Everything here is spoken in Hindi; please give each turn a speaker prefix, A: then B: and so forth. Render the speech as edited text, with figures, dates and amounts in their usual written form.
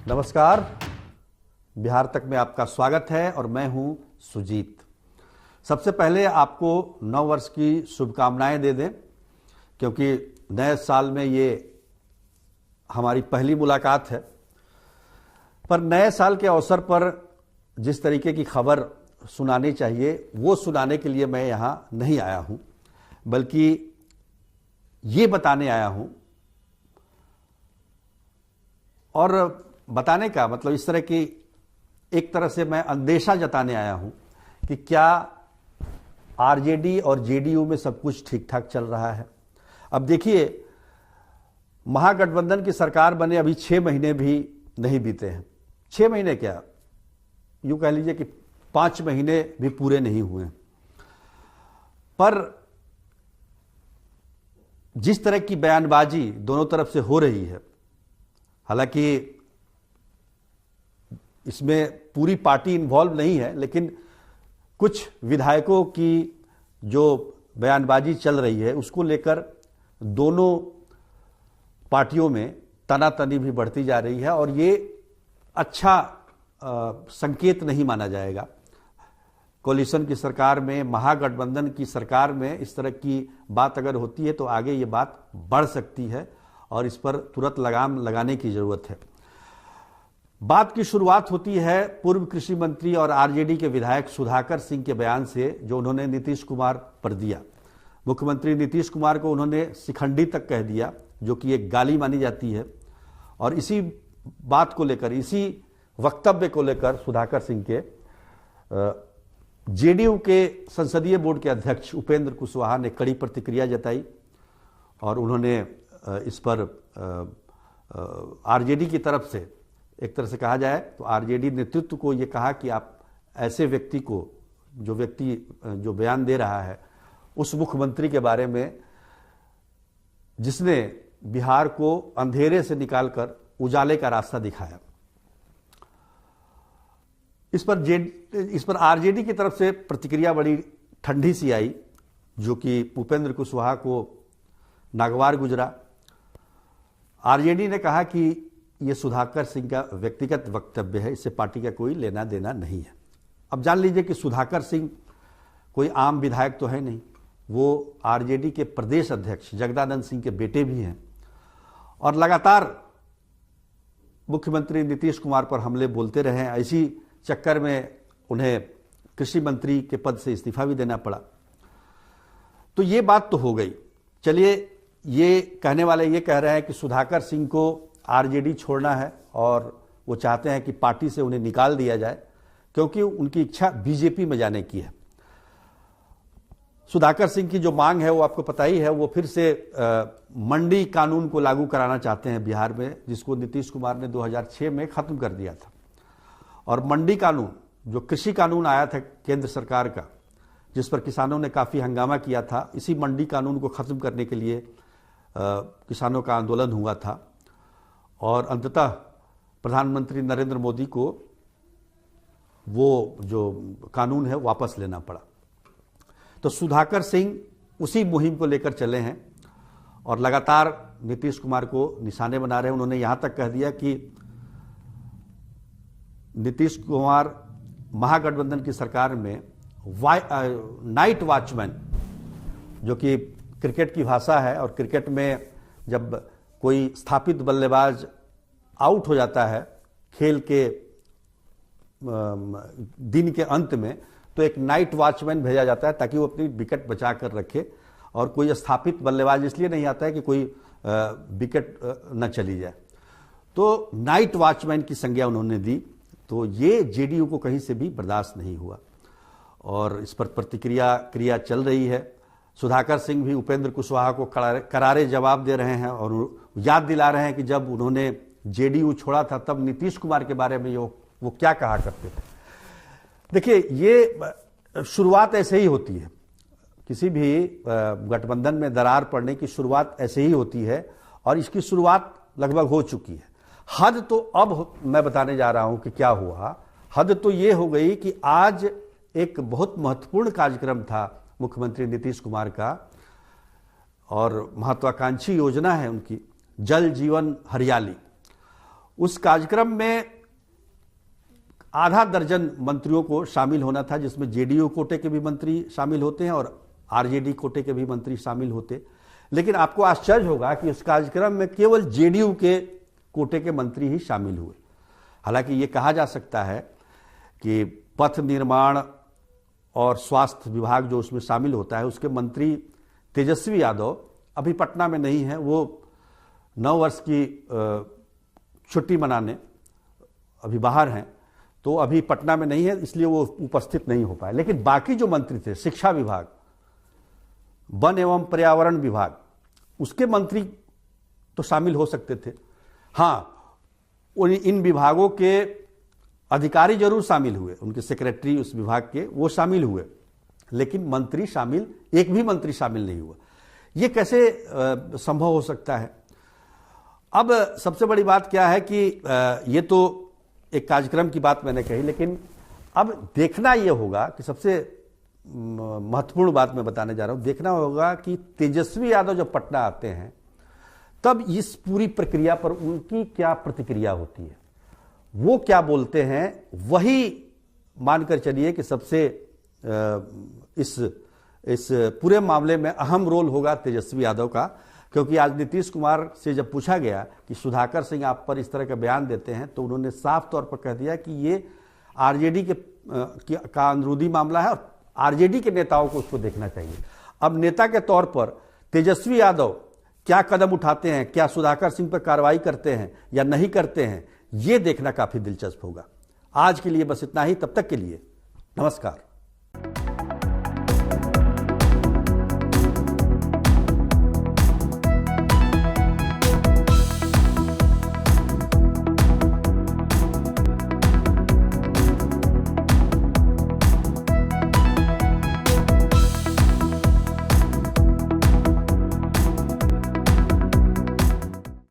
A: नमस्कार। बिहार तक में आपका स्वागत है और मैं हूं सुजीत। सबसे पहले आपको नव वर्ष की शुभकामनाएं दे दें, क्योंकि नए साल में ये हमारी पहली मुलाकात है। पर नए साल के अवसर पर जिस तरीके की खबर सुनानी चाहिए वो सुनाने के लिए मैं यहाँ नहीं आया हूँ, बल्कि ये बताने आया हूँ। और बताने का मतलब इस तरह की एक तरह से मैं अंदेशा जताने आया हूं कि क्या आरजेडी और जेडीयू में सब कुछ ठीक ठाक चल रहा है। अब देखिए, महागठबंधन की सरकार बने अभी 6 महीने भी नहीं बीते हैं। 6 महीने क्या, यूं कह लीजिए कि 5 महीने भी पूरे नहीं हुए। पर जिस तरह की बयानबाजी दोनों तरफ से हो रही है, हालांकि इसमें पूरी पार्टी इन्वॉल्व नहीं है, लेकिन कुछ विधायकों की जो बयानबाजी चल रही है उसको लेकर दोनों पार्टियों में तनातनी भी बढ़ती जा रही है और ये अच्छा संकेत नहीं माना जाएगा। कोलिशन की सरकार में, महागठबंधन की सरकार में इस तरह की बात अगर होती है तो आगे ये बात बढ़ सकती है और इस पर तुरंत लगाम लगाने की जरूरत है। बात की शुरुआत होती है पूर्व कृषि मंत्री और आरजेडी के विधायक सुधाकर सिंह के बयान से, जो उन्होंने नीतीश कुमार पर दिया। मुख्यमंत्री नीतीश कुमार को उन्होंने शिखंडी तक कह दिया, जो कि एक गाली मानी जाती है। और इसी बात को लेकर, इसी वक्तव्य को लेकर सुधाकर सिंह के जेडीयू के संसदीय बोर्ड के अध्यक्ष उपेंद्र कुशवाहा ने कड़ी प्रतिक्रिया जताई और उन्होंने इस पर आरजेडी की तरफ से, एक तरह से कहा जाए तो आरजेडी नेतृत्व को यह कहा कि आप ऐसे व्यक्ति को, जो बयान दे रहा है, उस मुख्यमंत्री के बारे में जिसने बिहार को अंधेरे से निकालकर उजाले का रास्ता दिखाया। इस पर आरजेडी की तरफ से प्रतिक्रिया बड़ी ठंडी सी आई, जो कि उपेंद्र कुशवाहा को नागवार गुजरा। आरजेडी ने कहा कि ये सुधाकर सिंह का व्यक्तिगत वक्तव्य है, इससे पार्टी का कोई लेना देना नहीं है। अब जान लीजिए कि सुधाकर सिंह कोई आम विधायक तो है नहीं, वो आरजेडी के प्रदेश अध्यक्ष जगदानंद सिंह के बेटे भी हैं और लगातार मुख्यमंत्री नीतीश कुमार पर हमले बोलते रहे हैं। इसी चक्कर में उन्हें कृषि मंत्री के पद से इस्तीफा भी देना पड़ा। तो ये बात तो हो गई। चलिए, ये कहने वाले ये कह रहे हैं कि सुधाकर सिंह को आरजेडी छोड़ना है और वो चाहते हैं कि पार्टी से उन्हें निकाल दिया जाए, क्योंकि उनकी इच्छा बीजेपी में जाने की है। सुधाकर सिंह की जो मांग है वो आपको पता ही है, वो फिर से मंडी कानून को लागू कराना चाहते हैं बिहार में, जिसको नीतीश कुमार ने 2006 में खत्म कर दिया था। और मंडी कानून, जो कृषि कानून आया था केंद्र सरकार का, जिस पर किसानों ने काफी हंगामा किया था, इसी मंडी कानून को खत्म करने के लिए किसानों का आंदोलन हुआ था और अंततः प्रधानमंत्री नरेंद्र मोदी को वो जो कानून है वापस लेना पड़ा। तो सुधाकर सिंह उसी मुहिम को लेकर चले हैं और लगातार नीतीश कुमार को निशाने बना रहे हैं। उन्होंने यहां तक कह दिया कि नीतीश कुमार महागठबंधन की सरकार में नाइट वॉचमैन, जो कि क्रिकेट की भाषा है, और क्रिकेट में जब कोई स्थापित बल्लेबाज आउट हो जाता है खेल के दिन के अंत में, तो एक नाइट वॉचमैन भेजा जाता है ताकि वो अपनी विकेट बचा कर रखे। और कोई स्थापित बल्लेबाज इसलिए नहीं आता है कि कोई विकेट न चली जाए। तो नाइट वॉचमैन की संज्ञा उन्होंने दी। तो ये जेडीयू को कहीं से भी बर्दाश्त नहीं हुआ और इस पर क्रिया चल रही है। सुधाकर सिंह भी उपेंद्र कुशवाहा को करारे जवाब दे रहे हैं और याद दिला रहे हैं कि जब उन्होंने जेडीयू छोड़ा था तब नीतीश कुमार के बारे में वो क्या कहा करते थे। देखिए, ये शुरुआत ऐसे ही होती है, किसी भी गठबंधन में दरार पड़ने की शुरुआत ऐसे ही होती है और इसकी शुरुआत लगभग हो चुकी है। हद तो अब मैं बताने जा रहा हूं कि क्या हुआ। हद तो ये हो गई कि आज एक बहुत महत्वपूर्ण कार्यक्रम था मुख्यमंत्री नीतीश कुमार का और महत्वाकांक्षी योजना है उनकी, जल जीवन हरियाली। उस कार्यक्रम में आधा दर्जन मंत्रियों को शामिल होना था, जिसमें जेडीयू कोटे के भी मंत्री शामिल होते हैं और आरजेडी कोटे के भी मंत्री शामिल होते। लेकिन आपको आश्चर्य होगा कि उस कार्यक्रम में केवल जेडीयू के कोटे के मंत्री ही शामिल हुए। हालांकि ये कहा जा सकता है कि पथ निर्माण और स्वास्थ्य विभाग जो उसमें शामिल होता है, उसके मंत्री तेजस्वी यादव अभी पटना में नहीं है, वो 9 वर्ष की छुट्टी मनाने अभी बाहर हैं, तो अभी पटना में नहीं है, इसलिए वो उपस्थित नहीं हो पाए। लेकिन बाकी जो मंत्री थे, शिक्षा विभाग, वन एवं पर्यावरण विभाग, उसके मंत्री तो शामिल हो सकते थे। हाँ, इन विभागों के अधिकारी जरूर शामिल हुए, उनके सेक्रेटरी उस विभाग के वो शामिल हुए, लेकिन मंत्री शामिल, एक भी मंत्री शामिल नहीं हुआ। ये कैसे संभव हो सकता है? अब सबसे बड़ी बात क्या है कि ये तो एक कार्यक्रम की बात मैंने कही, लेकिन अब देखना यह होगा कि सबसे महत्वपूर्ण बात मैं बताने जा रहा हूं, देखना होगा कि तेजस्वी यादव जब पटना आते हैं तब इस पूरी प्रक्रिया पर उनकी क्या प्रतिक्रिया होती है, वो क्या बोलते हैं। वही मानकर चलिए कि सबसे इस पूरे मामले में अहम रोल होगा तेजस्वी यादव का, क्योंकि आज नीतीश कुमार से जब पूछा गया कि सुधाकर सिंह आप पर इस तरह का बयान देते हैं, तो उन्होंने साफ तौर पर कह दिया कि ये आरजेडी का अंदरूनी मामला है और आरजेडी के नेताओं को उसको देखना चाहिए। अब नेता के तौर पर तेजस्वी यादव क्या कदम उठाते हैं, क्या सुधाकर सिंह पर कार्रवाई करते हैं या नहीं करते हैं, ये देखना काफी दिलचस्प होगा। आज के लिए बस इतना ही, तब तक के लिए नमस्कार।